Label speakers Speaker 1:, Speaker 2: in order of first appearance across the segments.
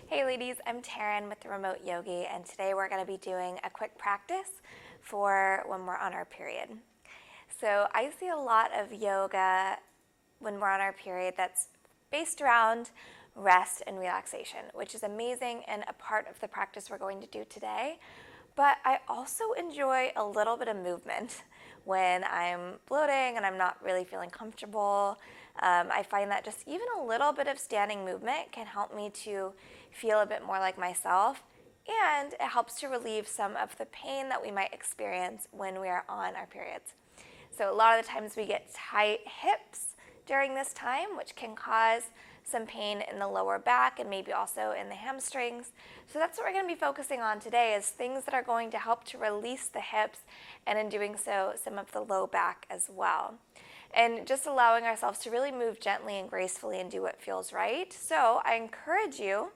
Speaker 1: Hey ladies, I'm Taryn with The Remote Yogi, and today we're going to be doing a quick practice for when we're on our period. So I see a lot of yoga when we're on our period that's based around rest and relaxation, which is amazing and a part of the practice we're going to do today. But I also enjoy a little bit of movement when I'm bloating and I'm not really feeling comfortable. I find that just even a little bit of standing movement can help me to feel a bit more like myself, and it helps to relieve some of the pain that we might experience when we are on our periods. So a lot of the times we get tight hips during this time, which can cause some pain in the lower back and maybe also in the hamstrings. So that's what we're going to be focusing on today, is things that are going to help to release the hips, and in doing so, some of the low back as well. And just allowing ourselves to really move gently and gracefully and do what feels right. So I encourage you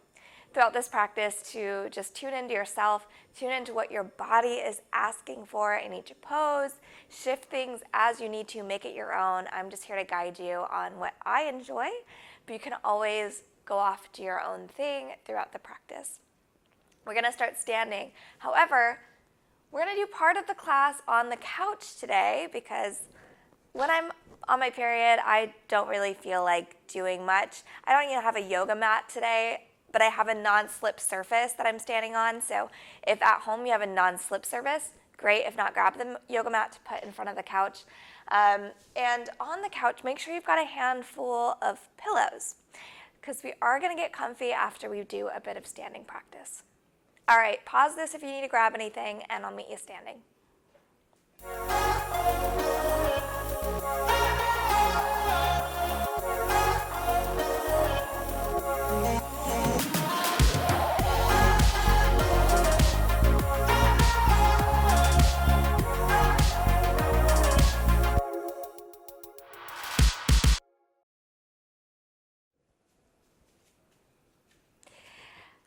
Speaker 1: throughout this practice to just tune into yourself, tune into what your body is asking for in each pose, shift things as you need to, make it your own. I'm just here to guide you on what I enjoy, but you can always go off to your own thing throughout the practice. We're going to start standing. However, we're going to do part of the class on the couch today because when I'm on my period, I don't really feel like doing much. I don't even have a yoga mat today, but I have a non-slip surface that I'm standing on. So if at home you have a non-slip surface, great. If not, grab the yoga mat to put in front of the couch. And on the couch, make sure you've got a handful of pillows, because we are going to get comfy after we do a bit of standing practice. All right, pause this if you need to grab anything, and I'll meet you standing.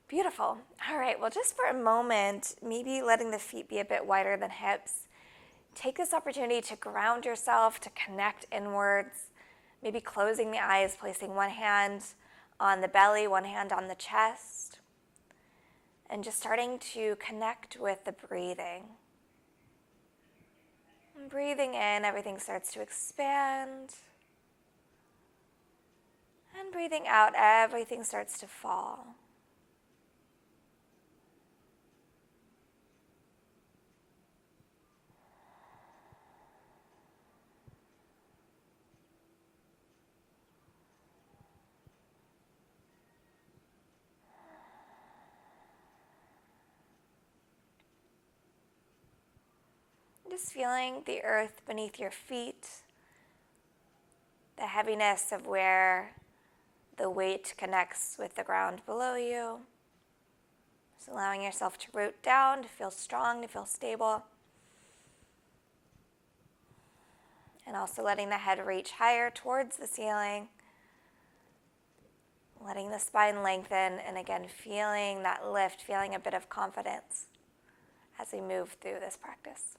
Speaker 1: Beautiful. All right, well, just for a moment, maybe letting the feet be a bit wider than hips. Take this opportunity to ground yourself, to connect inwards, maybe closing the eyes, placing one hand on the belly, one hand on the chest, and just starting to connect with the breathing. And breathing in, everything starts to expand. And breathing out, everything starts to fall. Just feeling the earth beneath your feet, the heaviness of where the weight connects with the ground below you. Just allowing yourself to root down, to feel strong, to feel stable. And also letting the head reach higher towards the ceiling. Letting the spine lengthen, and again, feeling that lift, feeling a bit of confidence as we move through this practice.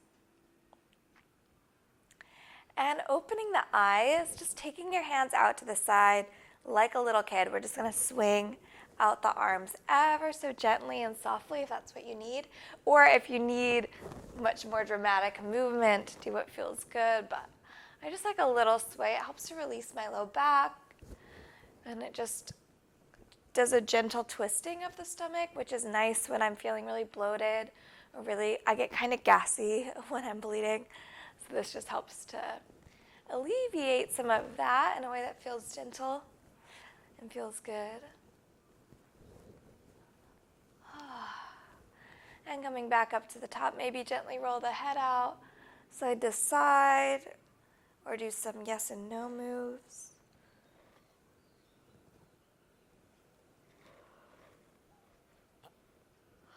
Speaker 1: And opening the eyes, just taking your hands out to the side like a little kid. We're just going to swing out the arms ever so gently and softly if that's what you need. Or if you need much more dramatic movement, do what feels good. But I just like a little sway. It helps to release my low back. And it just does a gentle twisting of the stomach, which is nice when I'm feeling really bloated or I get kind of gassy when I'm bleeding. So this just helps to alleviate some of that in a way that feels gentle and feels good. And coming back up to the top, maybe gently roll the head out, side to side, or do some yes and no moves.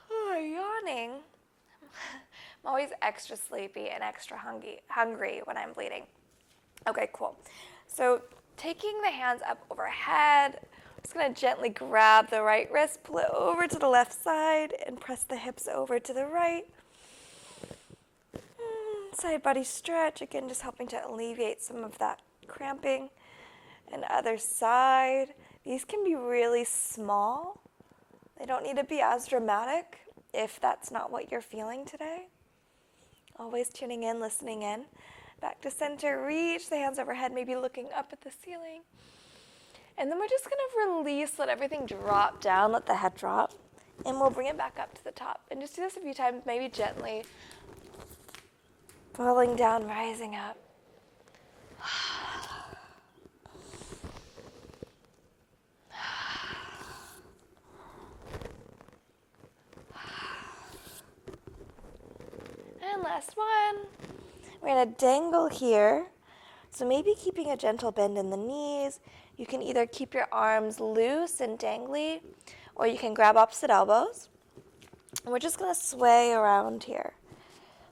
Speaker 1: Yawning. I'm always extra sleepy and extra hungry when I'm bleeding. Okay, cool. So taking the hands up overhead, I'm just going to gently grab the right wrist, pull it over to the left side, and press the hips over to the right. Side body stretch, again, just helping to alleviate some of that cramping. And other side. These can be really small, They don't need to be as dramatic if that's not what you're feeling today. Always tuning in, listening in. Back to center, reach the hands overhead, maybe looking up at the ceiling. And then we're just gonna release, let everything drop down, let the head drop. And we'll bring it back up to the top. And just do this a few times, maybe gently. Falling down, rising up. And last one. We're gonna dangle here. So maybe keeping a gentle bend in the knees. You can either keep your arms loose and dangly, or you can grab opposite elbows. And we're just gonna sway around here.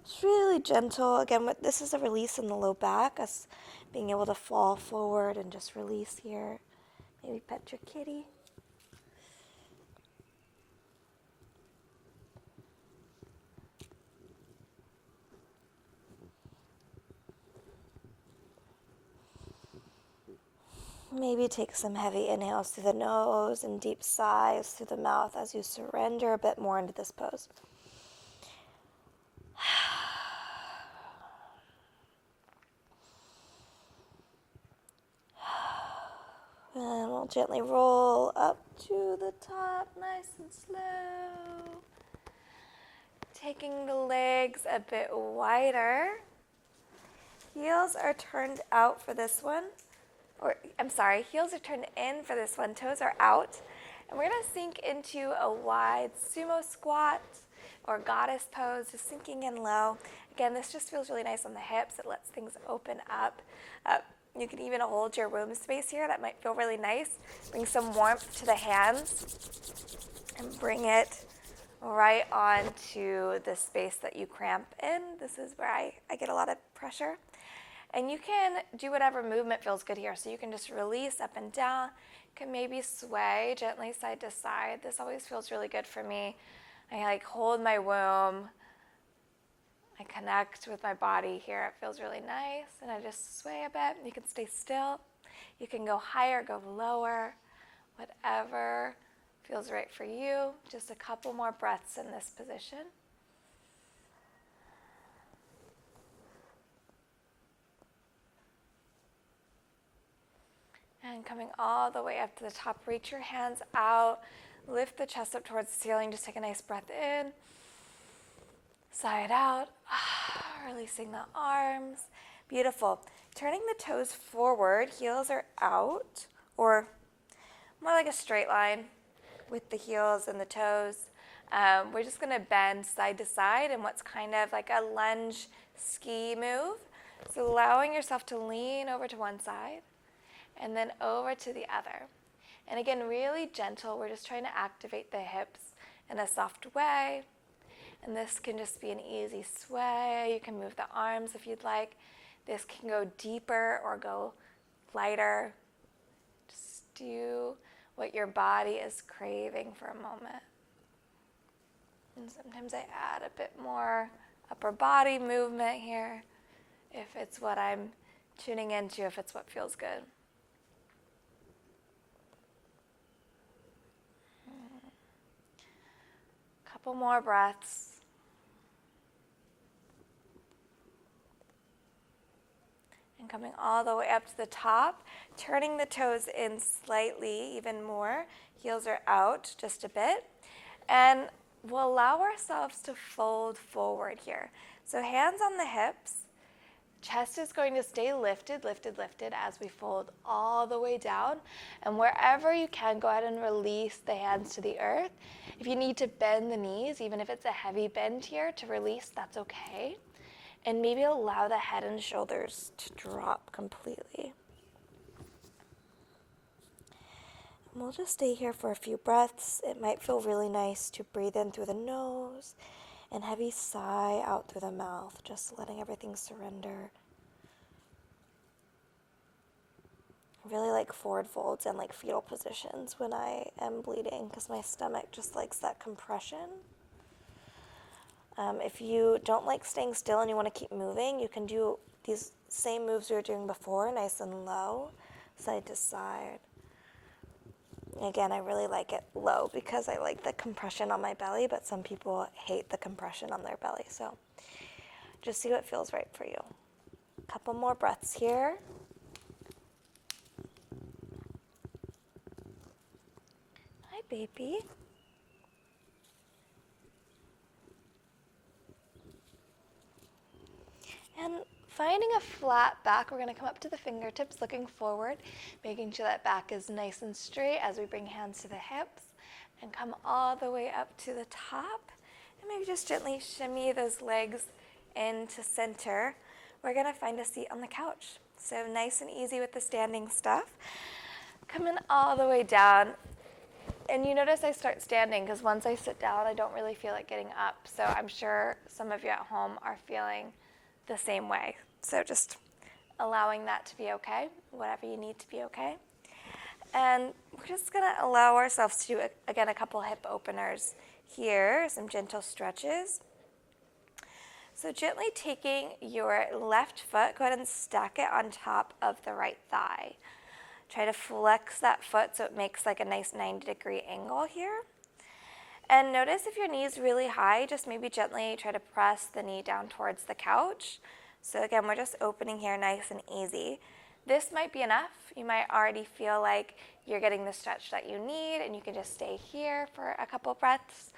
Speaker 1: It's really gentle. Again, this is a release in the low back, us being able to fall forward and just release here. Maybe pet your kitty. Maybe take some heavy inhales through the nose and deep sighs through the mouth as you surrender a bit more into this pose. And we'll gently roll up to the top, nice and slow. Taking the legs a bit wider. Heels are turned out for this one. Heels are turned in for this one. Toes are out. And we're going to sink into a wide sumo squat or goddess pose, just sinking in low. Again, this just feels really nice on the hips. It lets things open up. You can even hold your womb space here. That might feel really nice. Bring some warmth to the hands and bring it right onto the space that you cramp in. This is where I get a lot of pressure. And you can do whatever movement feels good here. So you can just release up and down. You can maybe sway gently side to side. This always feels really good for me. I hold my womb. I connect with my body here. It feels really nice. And I just sway a bit. You can stay still. You can go higher, go lower. Whatever feels right for you. Just a couple more breaths in this position. And coming all the way up to the top, reach your hands out, lift the chest up towards the ceiling, just take a nice breath in, sigh it out, releasing the arms, beautiful. Turning the toes forward, heels are out, or more like a straight line with the heels and the toes. We're just gonna bend side to side in what's kind of like a lunge ski move. So allowing yourself to lean over to one side, and then over to the other. And again, really gentle. We're just trying to activate the hips in a soft way. And this can just be an easy sway. You can move the arms if you'd like. This can go deeper or go lighter. Just do what your body is craving for a moment. And sometimes I add a bit more upper body movement here if it's what I'm tuning into, if it's what feels good. Couple more breaths. And coming all the way up to the top, turning the toes in slightly, even more. Heels are out just a bit. And we'll allow ourselves to fold forward here. So hands on the hips. Chest is going to stay lifted, lifted, lifted as we fold all the way down. And wherever you can, go ahead and release the hands to the earth. If you need to bend the knees, even if it's a heavy bend here to release, that's okay. And maybe allow the head and shoulders to drop completely. And we'll just stay here for a few breaths. It might feel really nice to breathe in through the nose and heavy sigh out through the mouth, just letting everything surrender. I really like forward folds and like fetal positions when I am bleeding because my stomach just likes that compression. If you don't like staying still and you want to keep moving, you can do these same moves we were doing before, nice and low, side to side. Again, I really like it low because I like the compression on my belly, but some people hate the compression on their belly. So just see what feels right for you. A couple more breaths here. Hi, baby. And finding a flat back, we're going to come up to the fingertips, looking forward, making sure that back is nice and straight as we bring hands to the hips and come all the way up to the top. And maybe just gently shimmy those legs into center. We're going to find a seat on the couch. So nice and easy with the standing stuff. Coming all the way down. And you notice I start standing because once I sit down, I don't really feel like getting up. So I'm sure some of you at home are feeling the same way. So just allowing that to be okay, whatever you need to be okay. And we're just going to allow ourselves to do, again, a couple hip openers here, some gentle stretches. So gently taking your left foot, go ahead and stack it on top of the right thigh. Try to flex that foot so it makes like a nice 90-degree angle here. And notice if your knee is really high, just maybe gently try to press the knee down towards the couch. So again, we're just opening here nice and easy. This might be enough. You might already feel like you're getting the stretch that you need and you can just stay here for a couple breaths.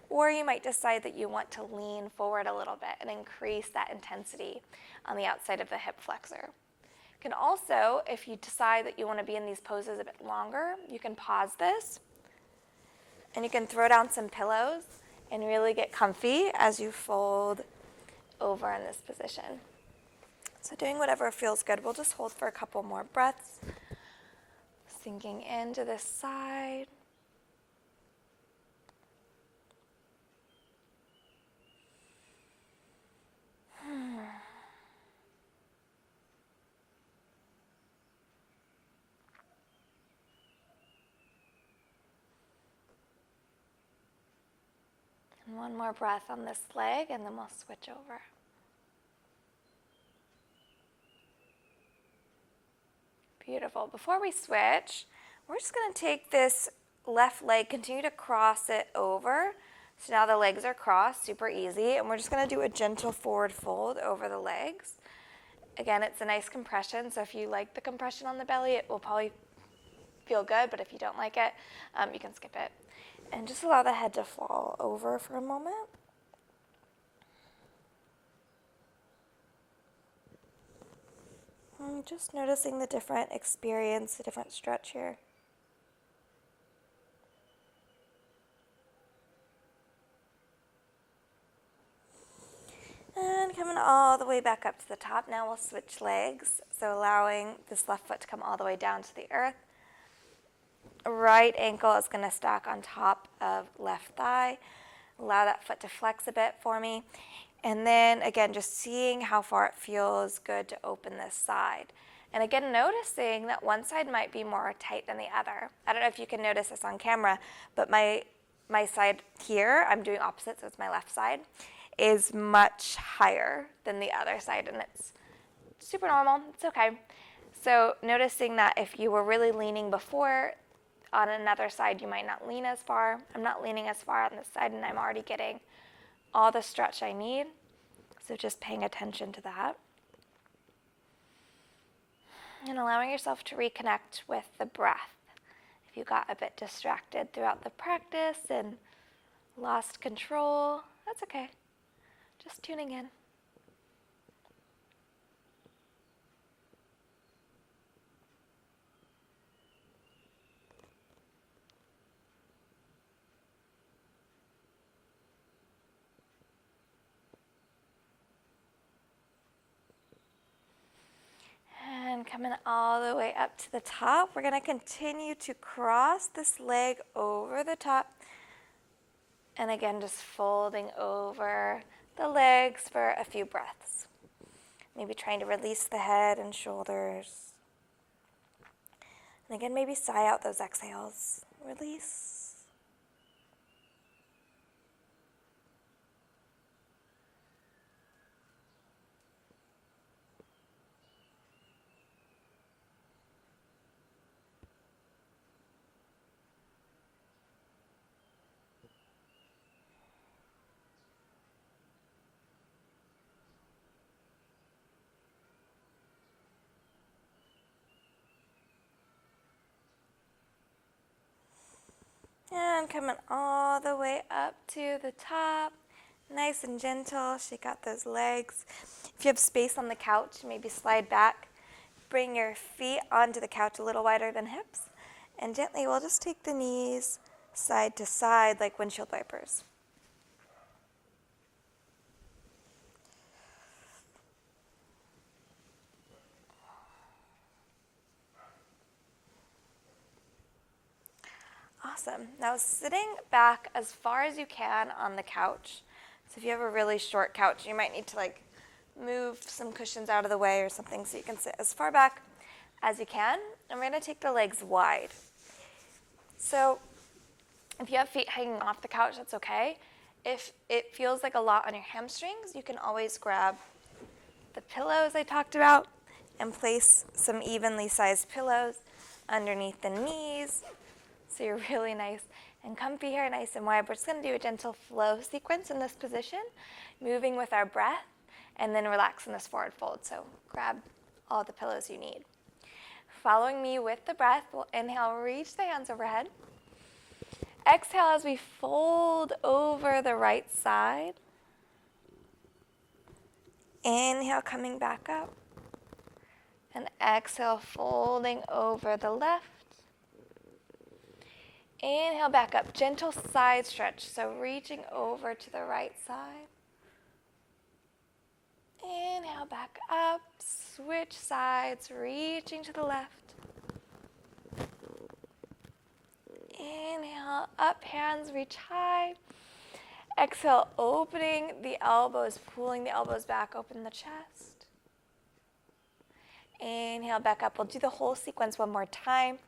Speaker 1: Or you might decide that you want to lean forward a little bit and increase that intensity on the outside of the hip flexor. You can also, if you decide that you want to be in these poses a bit longer, you can pause this and you can throw down some pillows and really get comfy as you fold over in this position. So doing whatever feels good. We'll just hold for a couple more breaths. Sinking into this side. And one more breath on this leg, and then we'll switch over. Beautiful. Before we switch, we're just going to take this left leg, continue to cross it over. So now the legs are crossed, super easy, and we're just going to do a gentle forward fold over the legs. Again, it's a nice compression, so if you like the compression on the belly, it will probably feel good, but if you don't like it, you can skip it. And just allow the head to fall over for a moment. And just noticing the different experience, the different stretch here. And coming all the way back up to the top. Now we'll switch legs. So allowing this left foot to come all the way down to the earth. Right ankle is going to stack on top of left thigh. Allow that foot to flex a bit for me. And then again, just seeing how far it feels good to open this side. And again, noticing that one side might be more tight than the other. I don't know if you can notice this on camera, but my side here, I'm doing opposite, so it's my left side, is much higher than the other side, and it's super normal. It's okay. So noticing that if you were really leaning before, on another side, you might not lean as far. I'm not leaning as far on this side, and I'm already getting all the stretch I need. So just paying attention to that. And allowing yourself to reconnect with the breath. If you got a bit distracted throughout the practice and lost control, that's okay. Just tuning in. And coming all the way up to the top, we're going to continue to cross this leg over the top. And again, just folding over the legs for a few breaths. Maybe trying to release the head and shoulders. And again, maybe sigh out those exhales. Release. the top. Nice and gentle, shake out those legs. If you have space on the couch, maybe slide back. Bring your feet onto the couch a little wider than hips. And gently, we'll just take the knees side to side like windshield wipers. Awesome. Now sitting back as far as you can on the couch. So if you have a really short couch, you might need to move some cushions out of the way or something so you can sit as far back as you can. And we're going to take the legs wide. So if you have feet hanging off the couch, that's okay. If it feels like a lot on your hamstrings, you can always grab the pillows I talked about and place some evenly sized pillows underneath the knees. So you're really nice and comfy here, nice and wide. We're just going to do a gentle flow sequence in this position, moving with our breath, and then relax in this forward fold. So grab all the pillows you need. Following me with the breath, we'll inhale, reach the hands overhead. Exhale as we fold over the right side. Inhale, coming back up. And exhale, folding over the left. Inhale, back up. Gentle side stretch, so reaching over to the right side. Inhale, back up. Switch sides, reaching to the left. Inhale, up, hands reach high. Exhale, opening the elbows, pulling the elbows back, open the chest. Inhale, back up. We'll do the whole sequence one more time.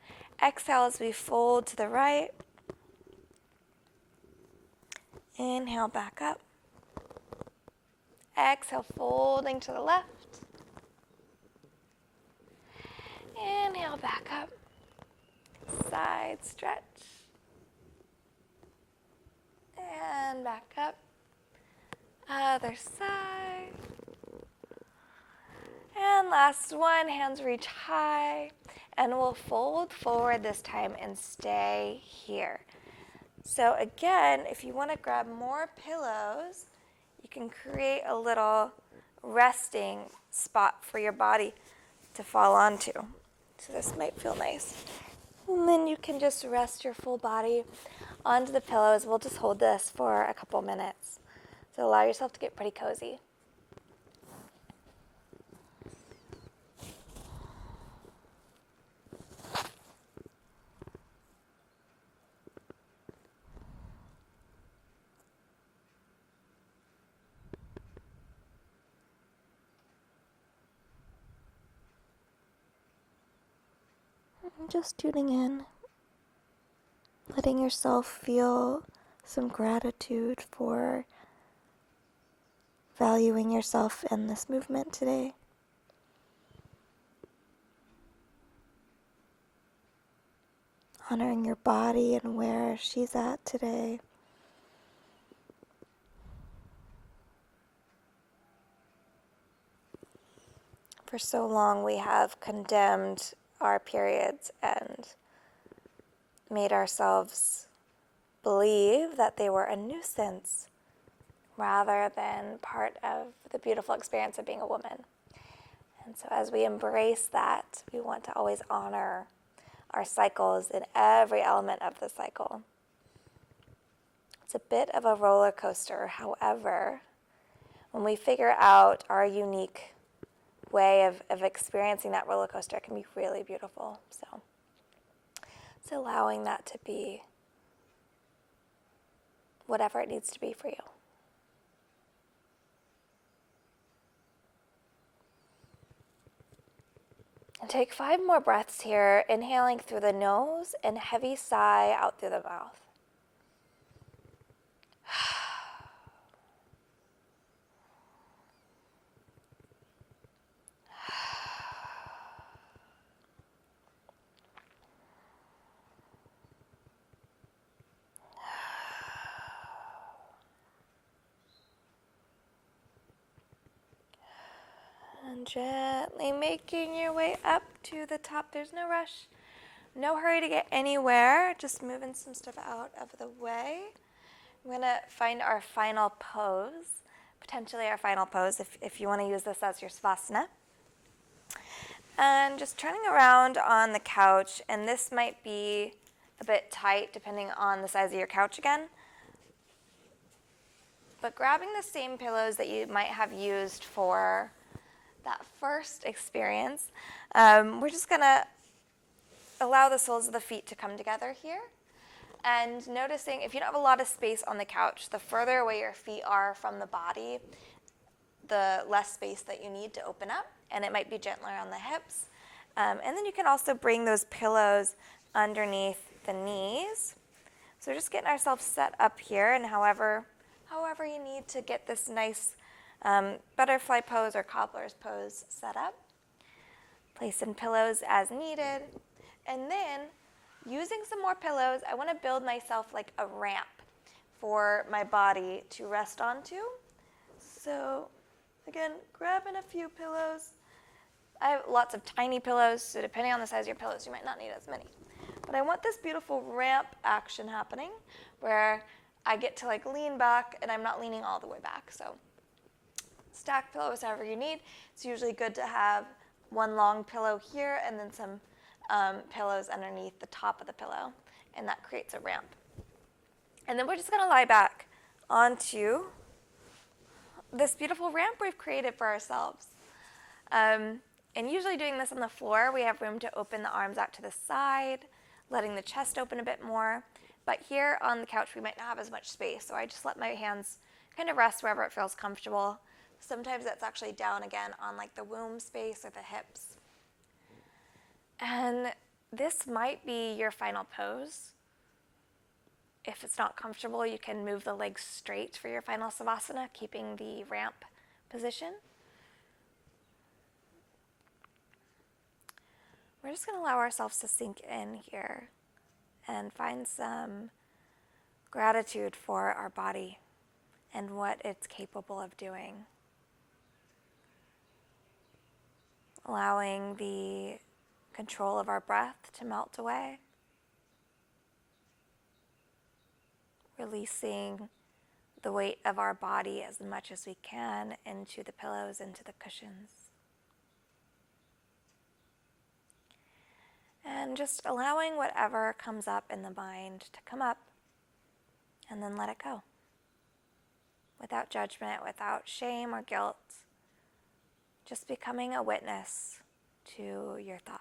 Speaker 1: Exhale as we fold to the right. Inhale, back up. Exhale, folding to the left. Inhale, back up. Side stretch. And back up. Other side. And last one, hands reach high. And we'll fold forward this time and stay here. So again, if you want to grab more pillows, you can create a little resting spot for your body to fall onto. So this might feel nice. And then you can just rest your full body onto the pillows. We'll just hold this for a couple minutes. So allow yourself to get pretty cozy. Just tuning in, letting yourself feel some gratitude for valuing yourself in this movement today. Honoring your body and where she's at today. For so long we have condemned our periods and made ourselves believe that they were a nuisance rather than part of the beautiful experience of being a woman. And so as we embrace that, we want to always honor our cycles in every element of the cycle. It's a bit of a roller coaster. However, when we figure out our unique way of experiencing that roller coaster, it can be really beautiful. So it's allowing that to be whatever it needs to be for you. And take 5 more breaths here, inhaling through the nose and heavy sigh out through the mouth. And gently making your way up to the top. There's no rush, no hurry to get anywhere. Just moving some stuff out of the way. We're going to find our final pose, potentially our final pose if you want to use this as your savasana. And just turning around on the couch, and this might be a bit tight depending on the size of your couch again. But grabbing the same pillows that you might have used for that first experience, we're just going to allow the soles of the feet to come together here. And noticing if you don't have a lot of space on the couch, the further away your feet are from the body, the less space that you need to open up, and it might be gentler on the hips. And then you can also bring those pillows underneath the knees. So we're just getting ourselves set up here, and however you need to get this nice butterfly pose or cobbler's pose set up. Place in pillows as needed. And then, using some more pillows, I want to build myself like a ramp for my body to rest onto. So, again, grabbing a few pillows. I have lots of tiny pillows, so depending on the size of your pillows, you might not need as many. But I want this beautiful ramp action happening where I get to like lean back and I'm not leaning all the way back. So stack pillows however you need. It's usually good to have one long pillow here and then some pillows underneath the top of the pillow, and that creates a ramp. And then we're just going to lie back onto this beautiful ramp we've created for ourselves. And usually doing this on the floor, we have room to open the arms out to the side, letting the chest open a bit more. But here on the couch, we might not have as much space, so I just let my hands kind of rest wherever it feels comfortable. Sometimes that's actually down again on like the womb space or the hips. And this might be your final pose. If it's not comfortable, you can move the legs straight for your final savasana, keeping the ramp position. We're just going to allow ourselves to sink in here and find some gratitude for our body and what it's capable of doing. Allowing the control of our breath to melt away. Releasing the weight of our body as much as we can into the pillows, into the cushions. And just allowing whatever comes up in the mind to come up and then let it go. Without judgment, without shame or guilt. Just becoming a witness to your thoughts.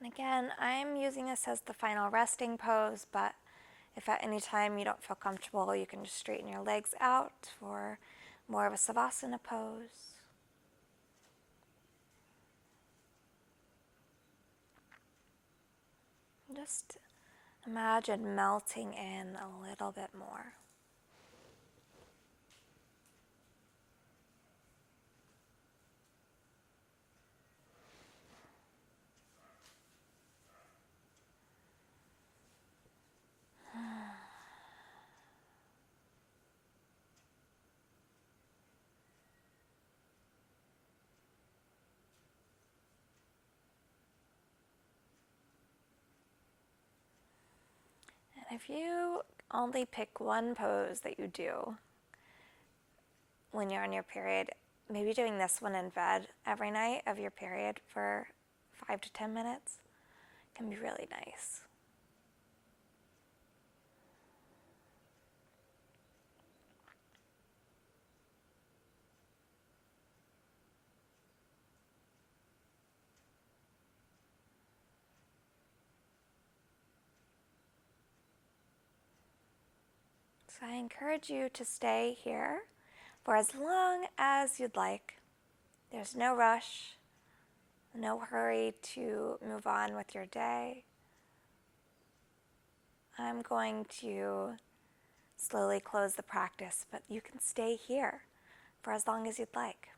Speaker 1: And again, I'm using this as the final resting pose, but if at any time you don't feel comfortable, you can just straighten your legs out for more of a savasana pose. Just imagine melting in a little bit more. If you only pick one pose that you do when you're on your period, maybe doing this one in bed every night of your period for 5 to 10 minutes can be really nice. So I encourage you to stay here for as long as you'd like. There's no rush, no hurry to move on with your day. I'm going to slowly close the practice, but you can stay here for as long as you'd like.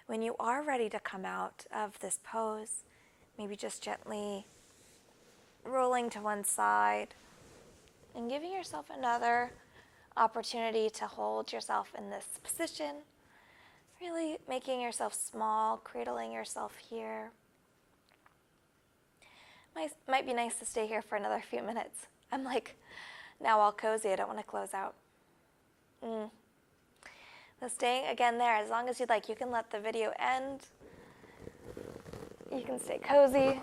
Speaker 1: When you are ready to come out of this pose, maybe just gently rolling to one side and giving yourself another opportunity to hold yourself in this position, really making yourself small, cradling yourself here. Might be nice to stay here for another few minutes. I'm like now all cozy, I don't want to close out. So staying again there as long as you'd like. You can let the video end. You can stay cozy.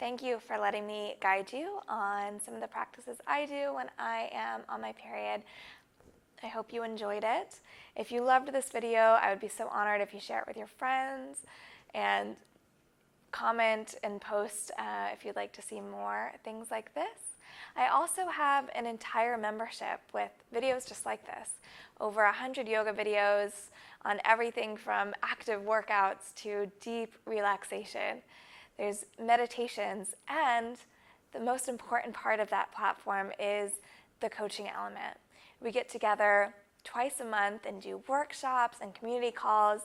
Speaker 1: Thank you for letting me guide you on some of the practices I do when I am on my period. I hope you enjoyed it. If you loved this video, I would be so honored if you share it with your friends and comment and post if you'd like to see more things like this. I also have an entire membership with videos just like this. Over 100 yoga videos on everything from active workouts to deep relaxation. There's meditations, and the most important part of that platform is the coaching element. We get together twice a month and do workshops and community calls,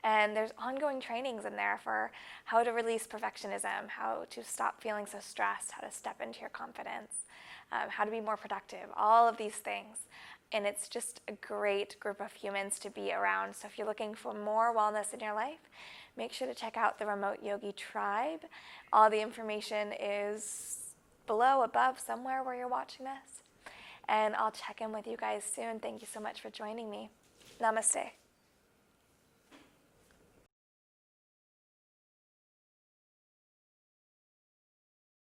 Speaker 1: and there's ongoing trainings in there for how to release perfectionism, how to stop feeling so stressed, how to step into your confidence, how to be more productive, all of these things. And it's just a great group of humans to be around. So if you're looking for more wellness in your life, make sure to check out the Remote Yogi Tribe. All the information is below, above, somewhere where you're watching this. And I'll check in with you guys soon. Thank you so much for joining me. Namaste.